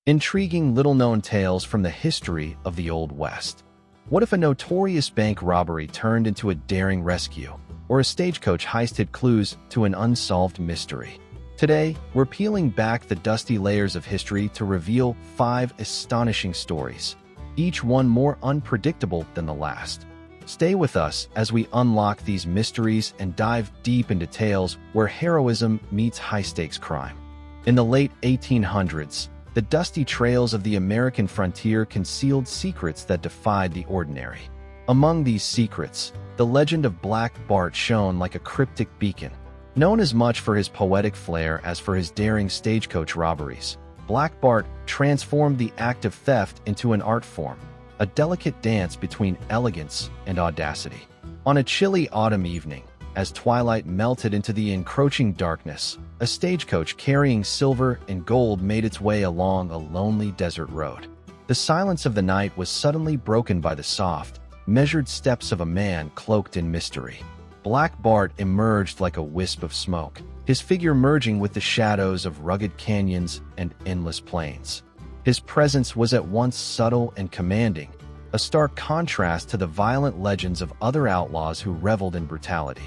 Intriguing little-known tales from the history of the Old West. What if a notorious bank robbery turned into a daring rescue, or a stagecoach heist hid clues to an unsolved mystery? Today, we're peeling back the dusty layers of history to reveal 5 astonishing stories, each one more unpredictable than the last. Stay with us as we unlock these mysteries and dive deep into tales where heroism meets high-stakes crime. In the late 1800s, the dusty trails of the American frontier concealed secrets that defied the ordinary. Among these secrets, the legend of Black Bart shone like a cryptic beacon. Known as much for his poetic flair as for his daring stagecoach robberies, Black Bart transformed the act of theft into an art form, a delicate dance between elegance and audacity. On a chilly autumn evening, as twilight melted into the encroaching darkness, a stagecoach carrying silver and gold made its way along a lonely desert road. The silence of the night was suddenly broken by the soft, measured steps of a man cloaked in mystery. Black Bart emerged like a wisp of smoke, his figure merging with the shadows of rugged canyons and endless plains. His presence was at once subtle and commanding, a stark contrast to the violent legends of other outlaws who reveled in brutality.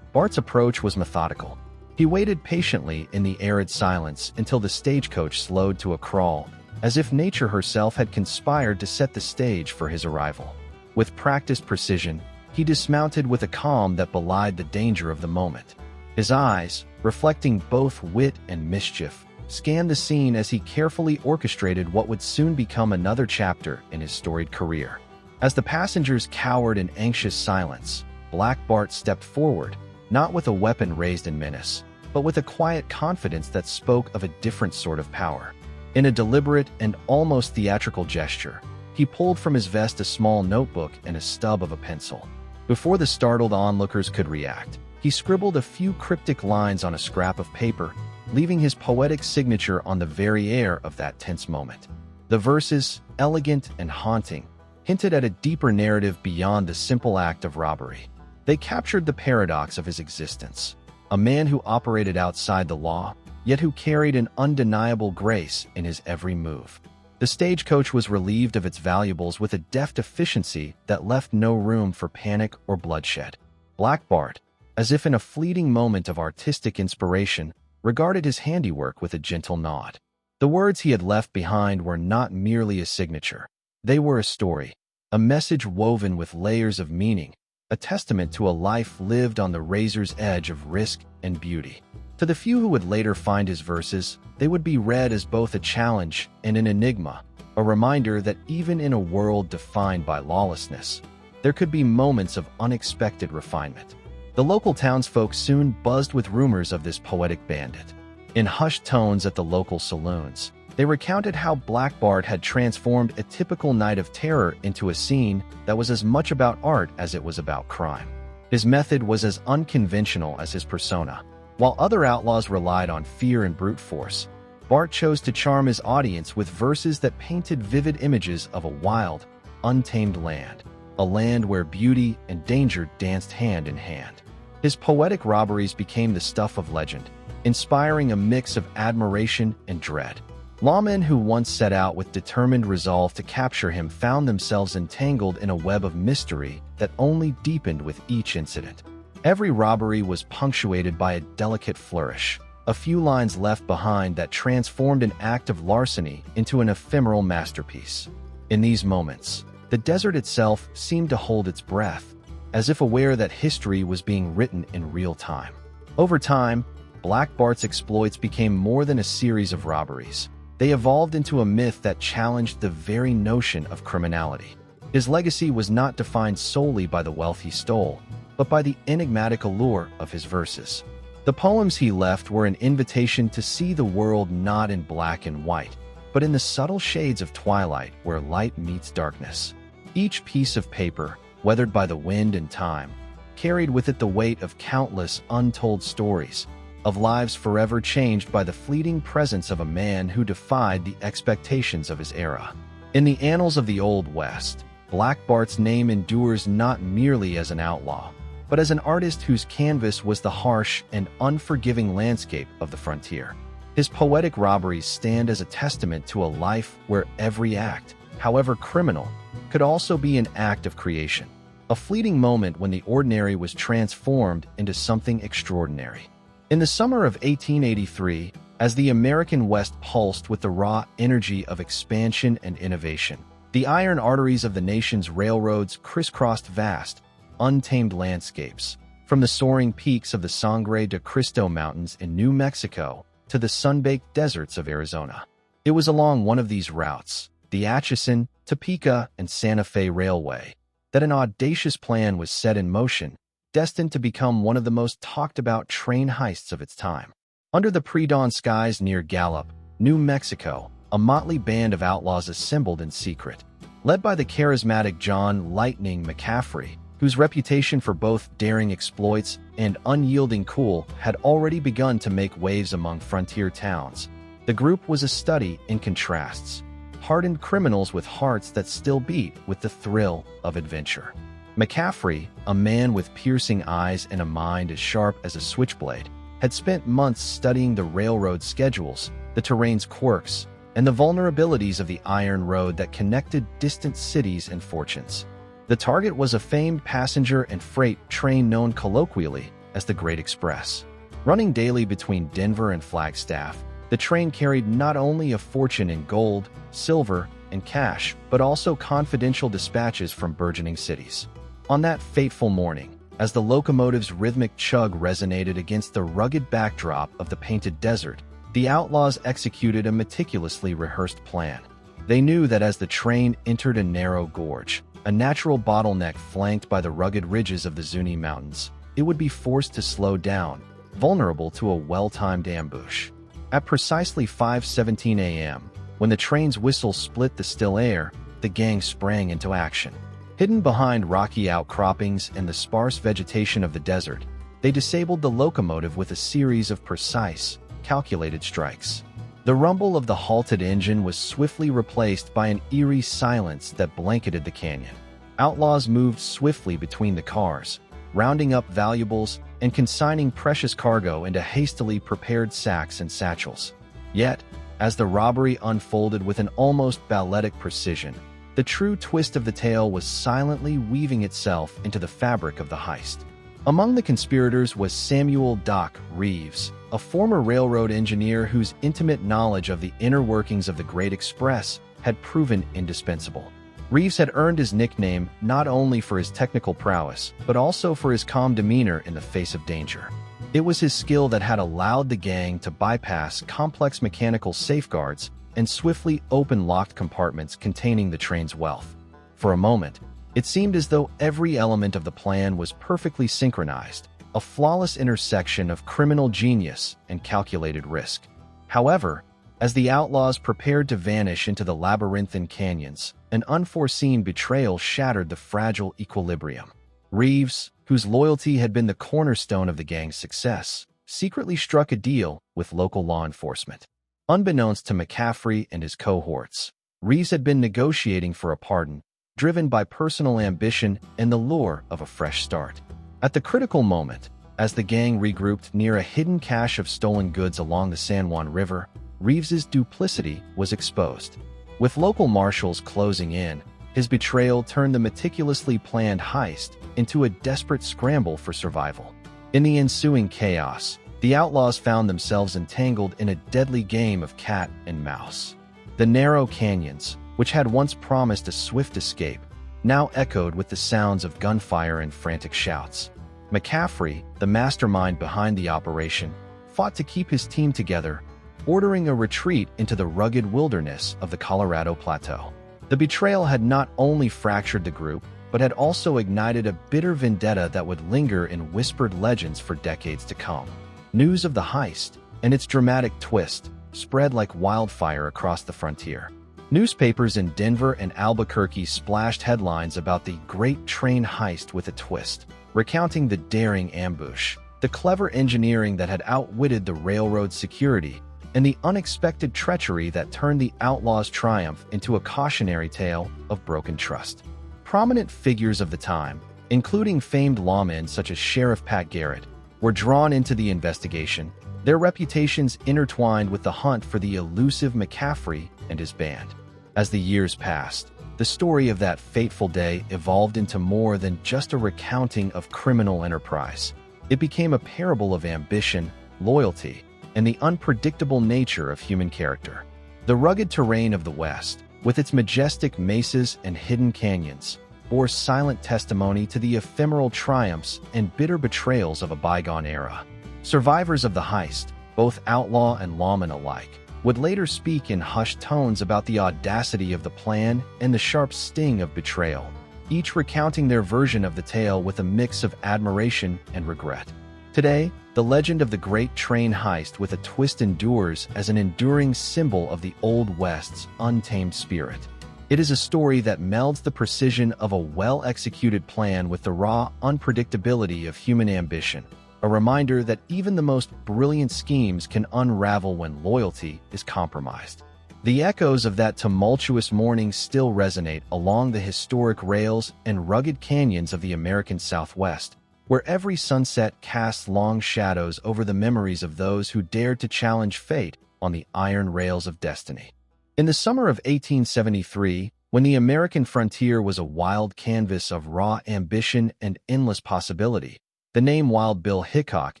Bart's approach was methodical. He waited patiently in the arid silence until the stagecoach slowed to a crawl, as if nature herself had conspired to set the stage for his arrival. With practiced precision, he dismounted with a calm that belied the danger of the moment. His eyes, reflecting both wit and mischief, scanned the scene as he carefully orchestrated what would soon become another chapter in his storied career. As the passengers cowered in anxious silence, Black Bart stepped forward, not with a weapon raised in menace, but with a quiet confidence that spoke of a different sort of power. In a deliberate and almost theatrical gesture, he pulled from his vest a small notebook and a stub of a pencil. Before the startled onlookers could react, he scribbled a few cryptic lines on a scrap of paper, leaving his poetic signature on the very air of that tense moment. The verses, elegant and haunting, hinted at a deeper narrative beyond the simple act of robbery. They captured the paradox of his existence, a man who operated outside the law, yet who carried an undeniable grace in his every move. The stagecoach was relieved of its valuables with a deft efficiency that left no room for panic or bloodshed. Black Bart, as if in a fleeting moment of artistic inspiration, regarded his handiwork with a gentle nod. The words he had left behind were not merely a signature. They were a story, a message woven with layers of meaning, a testament to a life lived on the razor's edge of risk and beauty. To the few who would later find his verses, they would be read as both a challenge and an enigma, a reminder that even in a world defined by lawlessness, there could be moments of unexpected refinement. The local townsfolk soon buzzed with rumors of this poetic bandit. In hushed tones at the local saloons, they recounted how Black Bart had transformed a typical night of terror into a scene that was as much about art as it was about crime. His method was as unconventional as his persona. While other outlaws relied on fear and brute force, Bart chose to charm his audience with verses that painted vivid images of a wild, untamed land, a land where beauty and danger danced hand in hand. His poetic robberies became the stuff of legend, inspiring a mix of admiration and dread. Lawmen who once set out with determined resolve to capture him found themselves entangled in a web of mystery that only deepened with each incident. Every robbery was punctuated by a delicate flourish, a few lines left behind that transformed an act of larceny into an ephemeral masterpiece. In these moments, the desert itself seemed to hold its breath, as if aware that history was being written in real time. Over time, Black Bart's exploits became more than a series of robberies. They evolved into a myth that challenged the very notion of criminality. His legacy was not defined solely by the wealth he stole, but by the enigmatic allure of his verses. The poems he left were an invitation to see the world not in black and white, but in the subtle shades of twilight where light meets darkness. Each piece of paper, weathered by the wind and time, carried with it the weight of countless untold stories, of lives forever changed by the fleeting presence of a man who defied the expectations of his era. In the annals of the Old West, Black Bart's name endures not merely as an outlaw, but as an artist whose canvas was the harsh and unforgiving landscape of the frontier. His poetic robberies stand as a testament to a life where every act, however criminal, could also be an act of creation. A fleeting moment when the ordinary was transformed into something extraordinary. In the summer of 1883, as the American West pulsed with the raw energy of expansion and innovation, the iron arteries of the nation's railroads crisscrossed vast, untamed landscapes, from the soaring peaks of the Sangre de Cristo Mountains in New Mexico to the sun-baked deserts of Arizona. It was along one of these routes, the Atchison, Topeka, and Santa Fe Railway, that an audacious plan was set in motion, destined to become one of the most talked-about train heists of its time. Under the pre-dawn skies near Gallup, New Mexico, a motley band of outlaws assembled in secret. Led by the charismatic John "Lightning" McCaffrey, whose reputation for both daring exploits and unyielding cool had already begun to make waves among frontier towns. The group was a study in contrasts, hardened criminals with hearts that still beat with the thrill of adventure. McCaffrey, a man with piercing eyes and a mind as sharp as a switchblade, had spent months studying the railroad schedules, the terrain's quirks, and the vulnerabilities of the iron road that connected distant cities and fortunes. The target was a famed passenger and freight train known colloquially as the Great Express. Running daily between Denver and Flagstaff, the train carried not only a fortune in gold, silver, and cash, but also confidential dispatches from burgeoning cities. On that fateful morning, as the locomotive's rhythmic chug resonated against the rugged backdrop of the Painted Desert, the outlaws executed a meticulously rehearsed plan. They knew that as the train entered a narrow gorge, a natural bottleneck flanked by the rugged ridges of the Zuni Mountains, it would be forced to slow down, vulnerable to a well-timed ambush. At precisely 5:17 a.m., when the train's whistle split the still air, the gang sprang into action. Hidden behind rocky outcroppings and the sparse vegetation of the desert, they disabled the locomotive with a series of precise, calculated strikes. The rumble of the halted engine was swiftly replaced by an eerie silence that blanketed the canyon. Outlaws moved swiftly between the cars, rounding up valuables and consigning precious cargo into hastily prepared sacks and satchels. Yet, as the robbery unfolded with an almost balletic precision, the true twist of the tale was silently weaving itself into the fabric of the heist. Among the conspirators was Samuel "Doc" Reeves, a former railroad engineer whose intimate knowledge of the inner workings of the Great Express had proven indispensable. Reeves had earned his nickname not only for his technical prowess, but also for his calm demeanor in the face of danger. It was his skill that had allowed the gang to bypass complex mechanical safeguards and swiftly open locked compartments containing the train's wealth. For a moment, it seemed as though every element of the plan was perfectly synchronized, a flawless intersection of criminal genius and calculated risk. However, as the outlaws prepared to vanish into the labyrinthine canyons, an unforeseen betrayal shattered the fragile equilibrium. Reeves, whose loyalty had been the cornerstone of the gang's success, secretly struck a deal with local law enforcement. Unbeknownst to McCaffrey and his cohorts, Reeves had been negotiating for a pardon, driven by personal ambition and the lure of a fresh start. At the critical moment, as the gang regrouped near a hidden cache of stolen goods along the San Juan River, Reeves's duplicity was exposed. With local marshals closing in, his betrayal turned the meticulously planned heist into a desperate scramble for survival. In the ensuing chaos, the outlaws found themselves entangled in a deadly game of cat and mouse. The narrow canyons, which had once promised a swift escape, now echoed with the sounds of gunfire and frantic shouts. McCaffrey, the mastermind behind the operation, fought to keep his team together, ordering a retreat into the rugged wilderness of the Colorado Plateau. The betrayal had not only fractured the group, but had also ignited a bitter vendetta that would linger in whispered legends for decades to come. News of the heist and its dramatic twist spread like wildfire across the frontier. Newspapers in Denver and Albuquerque splashed headlines about the great train heist with a twist, recounting the daring ambush, the clever engineering that had outwitted the railroad security, and the unexpected treachery that turned the outlaws' triumph into a cautionary tale of broken trust. Prominent figures of the time, including famed lawmen such as Sheriff Pat Garrett, were drawn into the investigation, their reputations intertwined with the hunt for the elusive McCaffrey and his band. As the years passed, the story of that fateful day evolved into more than just a recounting of criminal enterprise. It became a parable of ambition, loyalty, and the unpredictable nature of human character. The rugged terrain of the West, with its majestic mesas and hidden canyons, bore silent testimony to the ephemeral triumphs and bitter betrayals of a bygone era. Survivors of the heist, both outlaw and lawmen alike, would later speak in hushed tones about the audacity of the plan and the sharp sting of betrayal, each recounting their version of the tale with a mix of admiration and regret. Today, the legend of the Great Train Heist with a twist endures as an enduring symbol of the Old West's untamed spirit. It is a story that melds the precision of a well-executed plan with the raw unpredictability of human ambition, a reminder that even the most brilliant schemes can unravel when loyalty is compromised. The echoes of that tumultuous morning still resonate along the historic rails and rugged canyons of the American Southwest, where every sunset casts long shadows over the memories of those who dared to challenge fate on the iron rails of destiny. In the summer of 1873, when the American frontier was a wild canvas of raw ambition and endless possibility, the name Wild Bill Hickok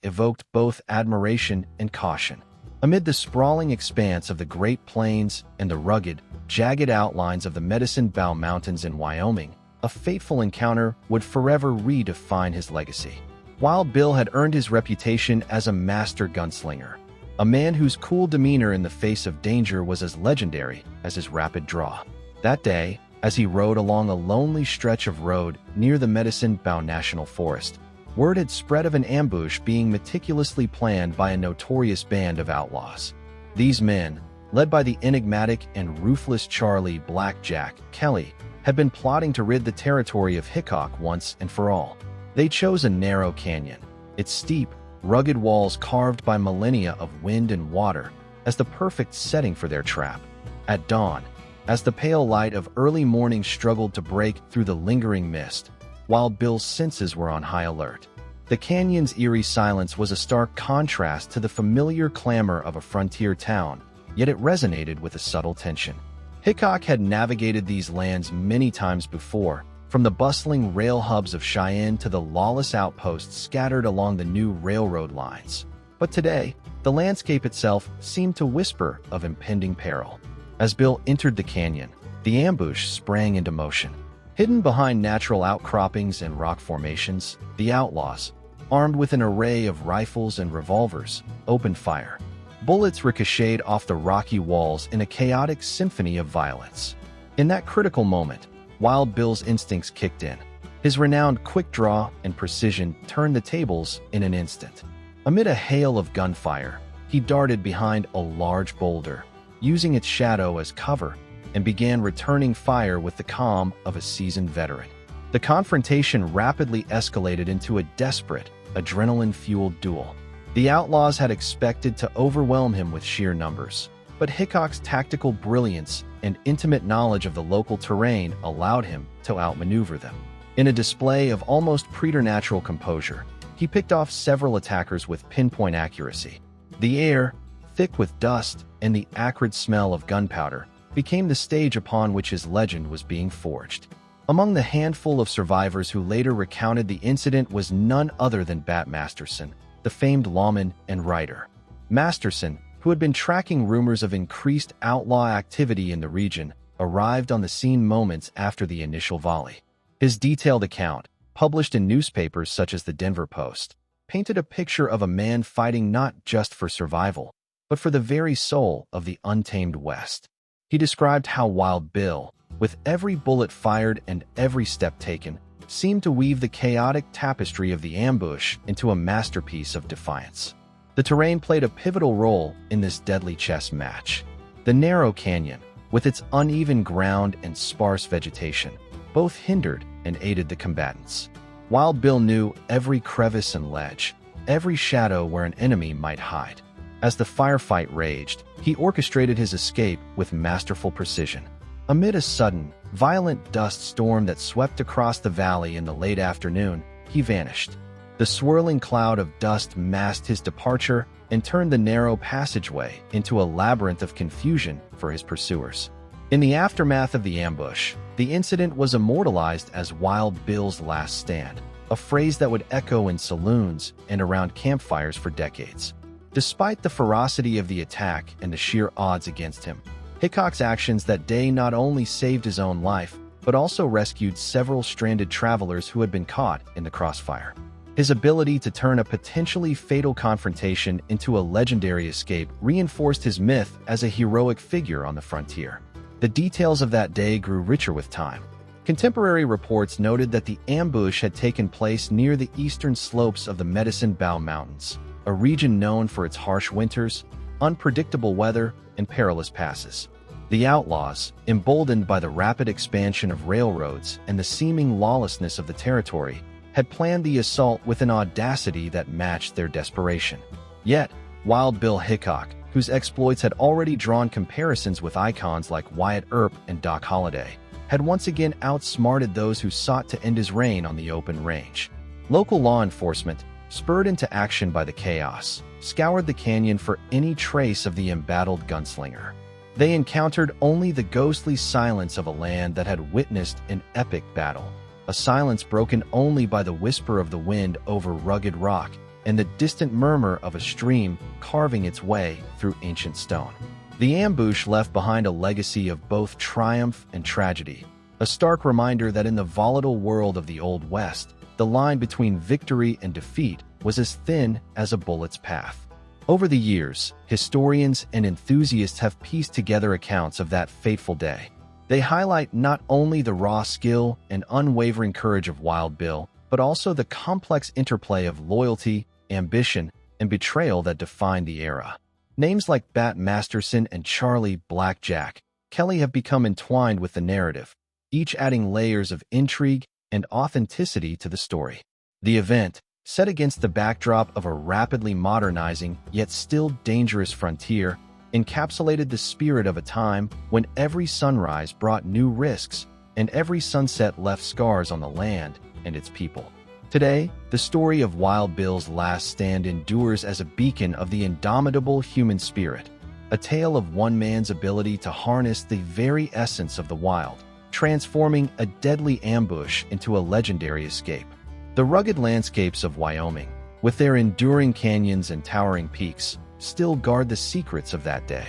evoked both admiration and caution. Amid the sprawling expanse of the Great Plains and the rugged, jagged outlines of the Medicine Bow Mountains in Wyoming, a fateful encounter would forever redefine his legacy. Wild Bill had earned his reputation as a master gunslinger, a man whose cool demeanor in the face of danger was as legendary as his rapid draw. That day, as he rode along a lonely stretch of road near the Medicine Bow National Forest, word had spread of an ambush being meticulously planned by a notorious band of outlaws. These men, led by the enigmatic and ruthless Charlie "Blackjack" Kelly, had been plotting to rid the territory of Hickok once and for all. They chose a narrow canyon, its steep, rugged walls carved by millennia of wind and water, as the perfect setting for their trap. At dawn, as the pale light of early morning struggled to break through the lingering mist, Wild Bill's senses were on high alert. The canyon's eerie silence was a stark contrast to the familiar clamor of a frontier town, yet it resonated with a subtle tension. Hickok had navigated these lands many times before, from the bustling rail hubs of Cheyenne to the lawless outposts scattered along the new railroad lines. But today, the landscape itself seemed to whisper of impending peril. As Bill entered the canyon, the ambush sprang into motion. Hidden behind natural outcroppings and rock formations, the outlaws, armed with an array of rifles and revolvers, opened fire. Bullets ricocheted off the rocky walls in a chaotic symphony of violence. In that critical moment, Wild Bill's instincts kicked in. His renowned quick draw and precision turned the tables in an instant. Amid a hail of gunfire, he darted behind a large boulder, using its shadow as cover, and began returning fire with the calm of a seasoned veteran. The confrontation rapidly escalated into a desperate, adrenaline-fueled duel. The outlaws had expected to overwhelm him with sheer numbers, but Hickok's tactical brilliance and intimate knowledge of the local terrain allowed him to outmaneuver them. In a display of almost preternatural composure, he picked off several attackers with pinpoint accuracy. The air, thick with dust and the acrid smell of gunpowder, became the stage upon which his legend was being forged. Among the handful of survivors who later recounted the incident was none other than Bat Masterson, the famed lawman and writer. Masterson, who had been tracking rumors of increased outlaw activity in the region, arrived on the scene moments after the initial volley. His detailed account, published in newspapers such as the Denver Post, painted a picture of a man fighting not just for survival, but for the very soul of the untamed West. He described how Wild Bill, with every bullet fired and every step taken, seemed to weave the chaotic tapestry of the ambush into a masterpiece of defiance. The terrain played a pivotal role in this deadly chess match. The narrow canyon, with its uneven ground and sparse vegetation, both hindered and aided the combatants. Wild Bill knew every crevice and ledge, every shadow where an enemy might hide. As the firefight raged, he orchestrated his escape with masterful precision. Amid a sudden, violent dust storm that swept across the valley in the late afternoon, he vanished. The swirling cloud of dust masked his departure and turned the narrow passageway into a labyrinth of confusion for his pursuers. In the aftermath of the ambush, the incident was immortalized as Wild Bill's last stand, a phrase that would echo in saloons and around campfires for decades. Despite the ferocity of the attack and the sheer odds against him, Hickok's actions that day not only saved his own life, but also rescued several stranded travelers who had been caught in the crossfire. His ability to turn a potentially fatal confrontation into a legendary escape reinforced his myth as a heroic figure on the frontier. The details of that day grew richer with time. Contemporary reports noted that the ambush had taken place near the eastern slopes of the Medicine Bow Mountains, a region known for its harsh winters, unpredictable weather, and perilous passes. The outlaws, emboldened by the rapid expansion of railroads and the seeming lawlessness of the territory, had planned the assault with an audacity that matched their desperation. Yet, Wild Bill Hickok, whose exploits had already drawn comparisons with icons like Wyatt Earp and Doc Holliday, had once again outsmarted those who sought to end his reign on the open range. Local law enforcement, spurred into action by the chaos, scoured the canyon for any trace of the embattled gunslinger. They encountered only the ghostly silence of a land that had witnessed an epic battle, a silence broken only by the whisper of the wind over rugged rock and the distant murmur of a stream carving its way through ancient stone. The ambush left behind a legacy of both triumph and tragedy, a stark reminder that in the volatile world of the Old West, the line between victory and defeat was as thin as a bullet's path. Over the years, historians and enthusiasts have pieced together accounts of that fateful day. They highlight not only the raw skill and unwavering courage of Wild Bill, but also the complex interplay of loyalty, ambition, and betrayal that defined the era. Names like Bat Masterson and Charlie Blackjack Kelly have become entwined with the narrative, each adding layers of intrigue and authenticity to the story. The event, set against the backdrop of a rapidly modernizing yet still dangerous frontier, encapsulated the spirit of a time when every sunrise brought new risks and every sunset left scars on the land and its people. Today, the story of Wild Bill's last stand endures as a beacon of the indomitable human spirit, a tale of one man's ability to harness the very essence of the wild, transforming a deadly ambush into a legendary escape. The rugged landscapes of Wyoming, with their enduring canyons and towering peaks, still guard the secrets of that day.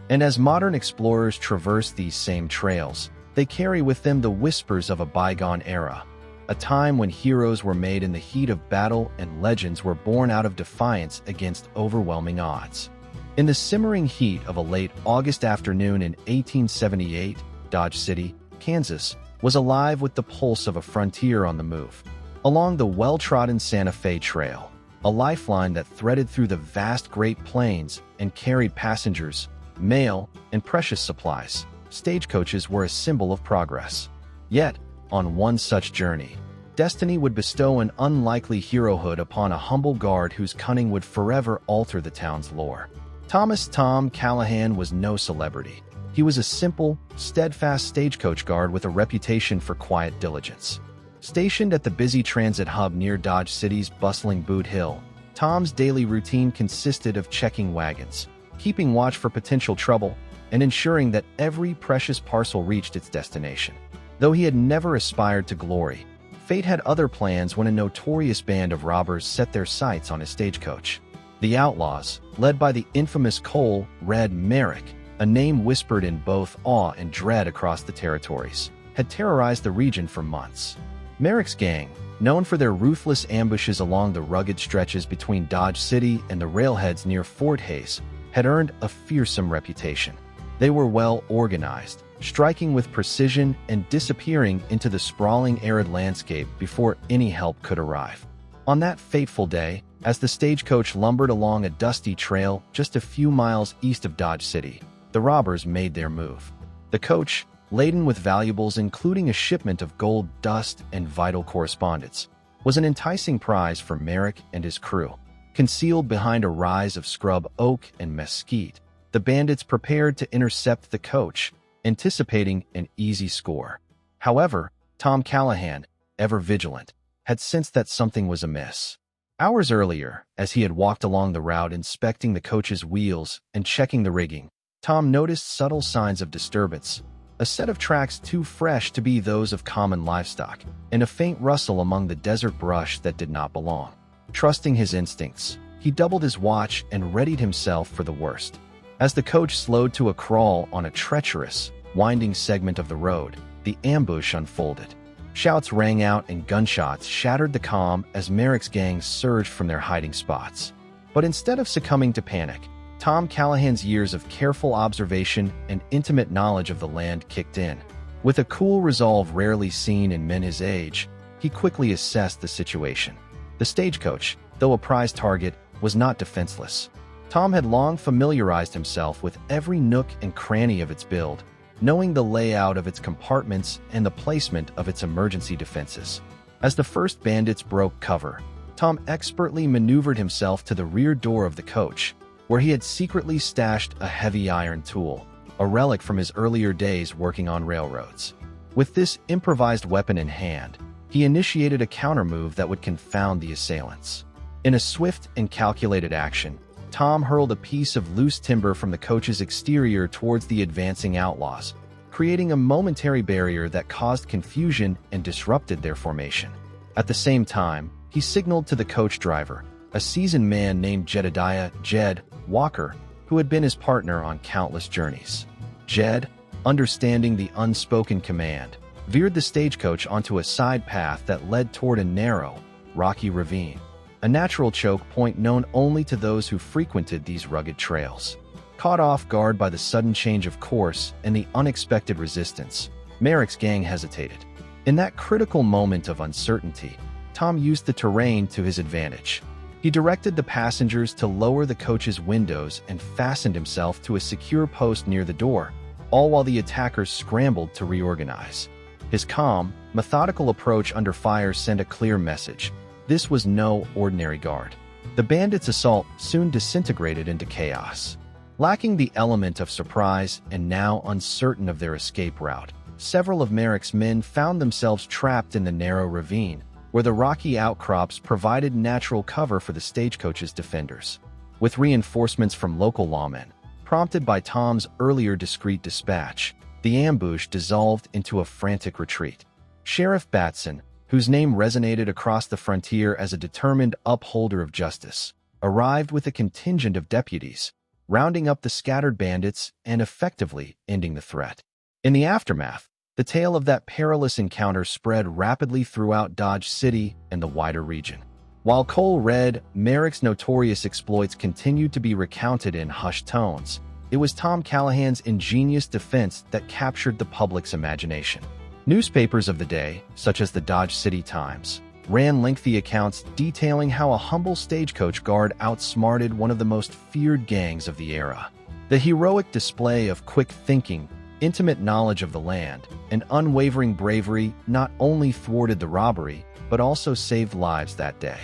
And as modern explorers traverse these same trails, they carry with them the whispers of a bygone era, a time when heroes were made in the heat of battle and legends were born out of defiance against overwhelming odds. In the simmering heat of a late August afternoon in 1878, Dodge City, Kansas, was alive with the pulse of a frontier on the move. Along the well-trodden Santa Fe Trail, a lifeline that threaded through the vast Great Plains and carried passengers, mail, and precious supplies, stagecoaches were a symbol of progress. Yet, on one such journey, destiny would bestow an unlikely herohood upon a humble guard whose cunning would forever alter the town's lore. Thomas "Tom" Callahan was no celebrity. He was a simple, steadfast stagecoach guard with a reputation for quiet diligence. Stationed at the busy transit hub near Dodge City's bustling Boot Hill, Tom's daily routine consisted of checking wagons, keeping watch for potential trouble, and ensuring that every precious parcel reached its destination. Though he had never aspired to glory, fate had other plans when a notorious band of robbers set their sights on his stagecoach. The Outlaws, led by the infamous Cole "Red" Merrick, a name whispered in both awe and dread across the territories, had terrorized the region for months. Merrick's gang, known for their ruthless ambushes along the rugged stretches between Dodge City and the railheads near Fort Hays, had earned a fearsome reputation. They were well organized, striking with precision and disappearing into the sprawling arid landscape before any help could arrive. On that fateful day, as the stagecoach lumbered along a dusty trail just a few miles east of Dodge City, the robbers made their move. The coach, laden with valuables including a shipment of gold dust and vital correspondence, was an enticing prize for Merrick and his crew. Concealed behind a rise of scrub oak and mesquite, the bandits prepared to intercept the coach, anticipating an easy score. However, Tom Callahan, ever vigilant, had sensed that something was amiss. Hours earlier, as he had walked along the route inspecting the coach's wheels and checking the rigging, Tom noticed subtle signs of disturbance, a set of tracks too fresh to be those of common livestock, and a faint rustle among the desert brush that did not belong. Trusting his instincts, he doubled his watch and readied himself for the worst. As the coach slowed to a crawl on a treacherous, winding segment of the road, the ambush unfolded. Shouts rang out and gunshots shattered the calm as Merrick's gang surged from their hiding spots. But instead of succumbing to panic, Tom Callahan's years of careful observation and intimate knowledge of the land kicked in. With a cool resolve rarely seen in men his age, he quickly assessed the situation. The stagecoach, though a prize target, was not defenseless. Tom had long familiarized himself with every nook and cranny of its build, knowing the layout of its compartments and the placement of its emergency defenses. As the first bandits broke cover, Tom expertly maneuvered himself to the rear door of the coach, where he had secretly stashed a heavy iron tool, a relic from his earlier days working on railroads. With this improvised weapon in hand, he initiated a countermove that would confound the assailants. In a swift and calculated action, Tom hurled a piece of loose timber from the coach's exterior towards the advancing outlaws, creating a momentary barrier that caused confusion and disrupted their formation. At the same time, he signaled to the coach driver, a seasoned man named Jedediah "Jed" Walker, who had been his partner on countless journeys. Jed, understanding the unspoken command, veered the stagecoach onto a side path that led toward a narrow, rocky ravine, a natural choke point known only to those who frequented these rugged trails. Caught off guard by the sudden change of course and the unexpected resistance, Merrick's gang hesitated. In that critical moment of uncertainty, Tom used the terrain to his advantage. He directed the passengers to lower the coach's windows and fastened himself to a secure post near the door, all while the attackers scrambled to reorganize. His calm, methodical approach under fire sent a clear message. This was no ordinary guard. The bandits' assault soon disintegrated into chaos. Lacking the element of surprise and now uncertain of their escape route, several of Merrick's men found themselves trapped in the narrow ravine, where the rocky outcrops provided natural cover for the stagecoach's defenders. With reinforcements from local lawmen, prompted by Tom's earlier discreet dispatch, the ambush dissolved into a frantic retreat. Sheriff Batson, whose name resonated across the frontier as a determined upholder of justice, arrived with a contingent of deputies, rounding up the scattered bandits and effectively ending the threat. In the aftermath, the tale of that perilous encounter spread rapidly throughout Dodge City and the wider region. While Cole read, Merrick's notorious exploits continued to be recounted in hushed tones. It was Tom Callahan's ingenious defense that captured the public's imagination. Newspapers of the day, such as the Dodge City Times, ran lengthy accounts detailing how a humble stagecoach guard outsmarted one of the most feared gangs of the era. The heroic display of quick thinking, intimate knowledge of the land, and unwavering bravery not only thwarted the robbery, but also saved lives that day.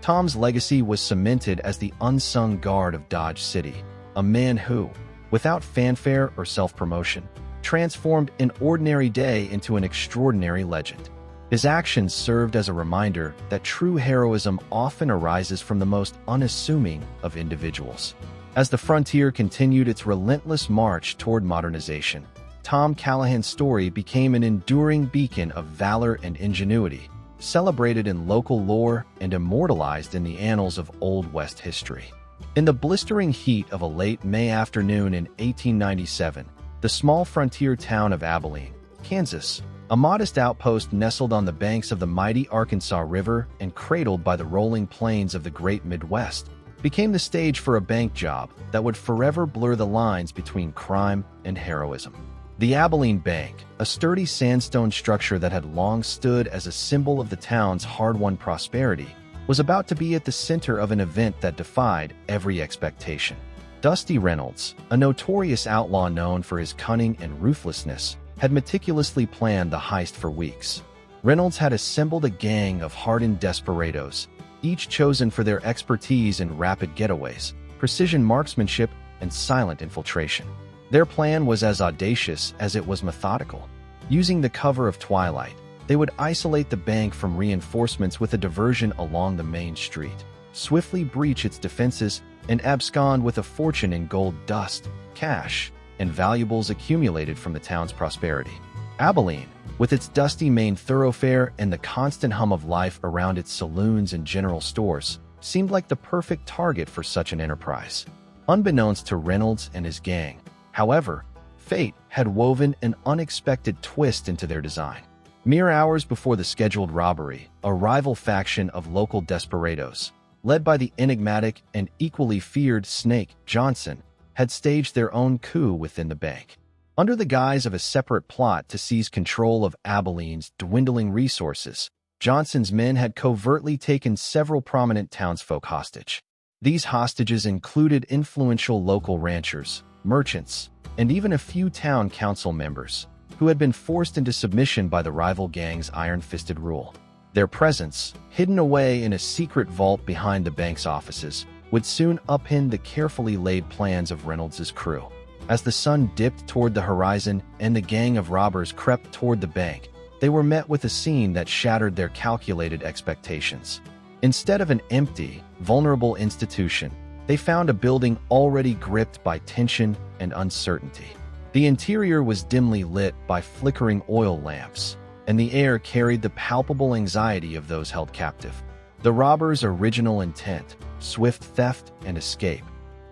Tom's legacy was cemented as the unsung guard of Dodge City, a man who, without fanfare or self-promotion, transformed an ordinary day into an extraordinary legend. His actions served as a reminder that true heroism often arises from the most unassuming of individuals. As the frontier continued its relentless march toward modernization, Tom Callahan's story became an enduring beacon of valor and ingenuity, celebrated in local lore and immortalized in the annals of Old West history. In the blistering heat of a late May afternoon in 1897, the small frontier town of Abilene, Kansas, a modest outpost nestled on the banks of the mighty Arkansas River and cradled by the rolling plains of the great Midwest, became the stage for a bank job that would forever blur the lines between crime and heroism. The Abilene Bank, a sturdy sandstone structure that had long stood as a symbol of the town's hard-won prosperity, was about to be at the center of an event that defied every expectation. Dusty Reynolds, a notorious outlaw known for his cunning and ruthlessness, had meticulously planned the heist for weeks. Reynolds had assembled a gang of hardened desperados, each chosen for their expertise in rapid getaways, precision marksmanship, and silent infiltration. Their plan was as audacious as it was methodical. Using the cover of twilight, they would isolate the bank from reinforcements with a diversion along the main street. swiftly breach its defenses, and abscond with a fortune in gold dust, cash, and valuables accumulated from the town's prosperity. Abilene, with its dusty main thoroughfare and the constant hum of life around its saloons and general stores, seemed like the perfect target for such an enterprise. Unbeknownst to Reynolds and his gang, however, fate had woven an unexpected twist into their design. Mere hours before the scheduled robbery, a rival faction of local desperados, led by the enigmatic and equally feared Snake Johnson, had staged their own coup within the bank. Under the guise of a separate plot to seize control of Abilene's dwindling resources, Johnson's men had covertly taken several prominent townsfolk hostage. These hostages included influential local ranchers, merchants, and even a few town council members, who had been forced into submission by the rival gang's iron-fisted rule. Their presence, hidden away in a secret vault behind the bank's offices, would soon upend the carefully laid plans of Reynolds' crew. As the sun dipped toward the horizon and the gang of robbers crept toward the bank, they were met with a scene that shattered their calculated expectations. Instead of an empty, vulnerable institution, they found a building already gripped by tension and uncertainty. The interior was dimly lit by flickering oil lamps, and the air carried the palpable anxiety of those held captive. The robbers' original intent, swift theft and escape,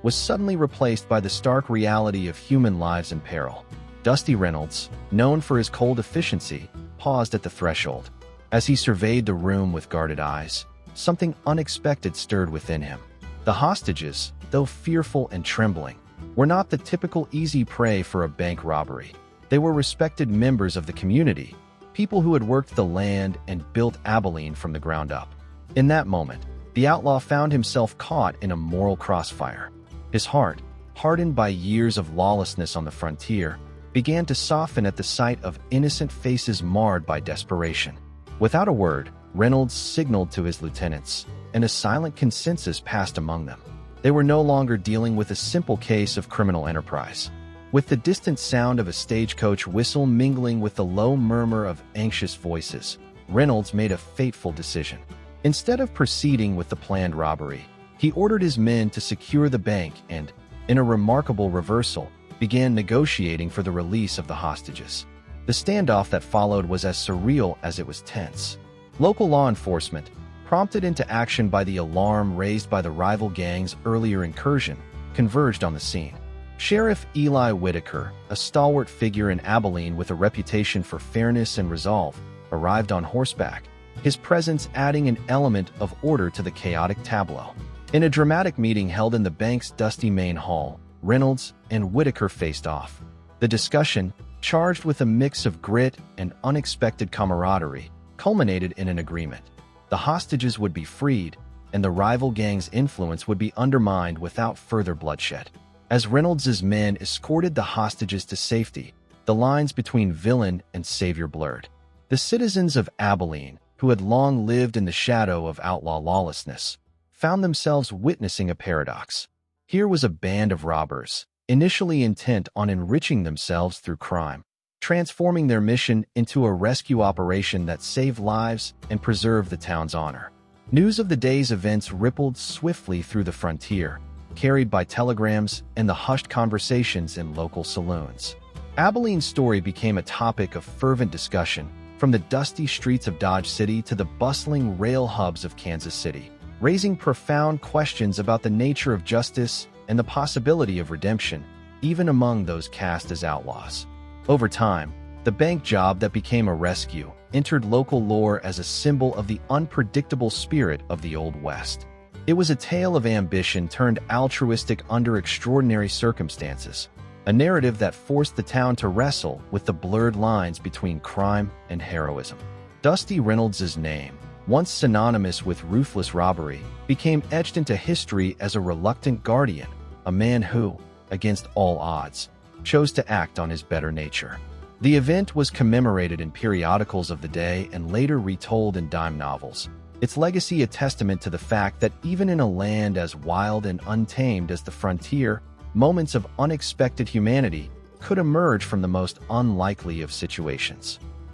was suddenly replaced by the stark reality of human lives in peril. Dusty Reynolds, known for his cold efficiency, paused at the threshold. As he surveyed the room with guarded eyes, something unexpected stirred within him. The hostages, though fearful and trembling, were not the typical easy prey for a bank robbery. They were respected members of the community, people who had worked the land and built Abilene from the ground up. In that moment, the outlaw found himself caught in a moral crossfire. His heart, hardened by years of lawlessness on the frontier, began to soften at the sight of innocent faces marred by desperation. Without a word, Reynolds signaled to his lieutenants, and a silent consensus passed among them. They were no longer dealing with a simple case of criminal enterprise. With the distant sound of a stagecoach whistle mingling with the low murmur of anxious voices, Reynolds made a fateful decision. Instead of proceeding with the planned robbery, he ordered his men to secure the bank and, in a remarkable reversal, began negotiating for the release of the hostages. The standoff that followed was as surreal as it was tense. Local law enforcement, prompted into action by the alarm raised by the rival gang's earlier incursion, converged on the scene. Sheriff Eli Whitaker, a stalwart figure in Abilene with a reputation for fairness and resolve, arrived on horseback, his presence adding an element of order to the chaotic tableau. In a dramatic meeting held in the bank's dusty main hall, Reynolds and Whitaker faced off. The discussion, charged with a mix of grit and unexpected camaraderie, culminated in an agreement. The hostages would be freed, and the rival gang's influence would be undermined without further bloodshed. As Reynolds' men escorted the hostages to safety, the lines between villain and savior blurred. The citizens of Abilene, who had long lived in the shadow of outlaw lawlessness, found themselves witnessing a paradox. Here was a band of robbers, initially intent on enriching themselves through crime, transforming their mission into a rescue operation that saved lives and preserved the town's honor. News of the day's events rippled swiftly through the frontier, carried by telegrams and the hushed conversations in local saloons. Abilene's story became a topic of fervent discussion, from the dusty streets of Dodge City to the bustling rail hubs of Kansas City, raising profound questions about the nature of justice and the possibility of redemption, even among those cast as outlaws. Over time, the bank job that became a rescue entered local lore as a symbol of the unpredictable spirit of the Old West. It was a tale of ambition turned altruistic under extraordinary circumstances, a narrative that forced the town to wrestle with the blurred lines between crime and heroism. Dusty Reynolds' name, once synonymous with ruthless robbery, became etched into history as a reluctant guardian, a man who, against all odds, chose to act on his better nature. The event was commemorated in periodicals of the day and later retold in dime novels, its legacy a testament to the fact that even in a land as wild and untamed as the frontier, moments of unexpected humanity could emerge from the most unlikely of situations.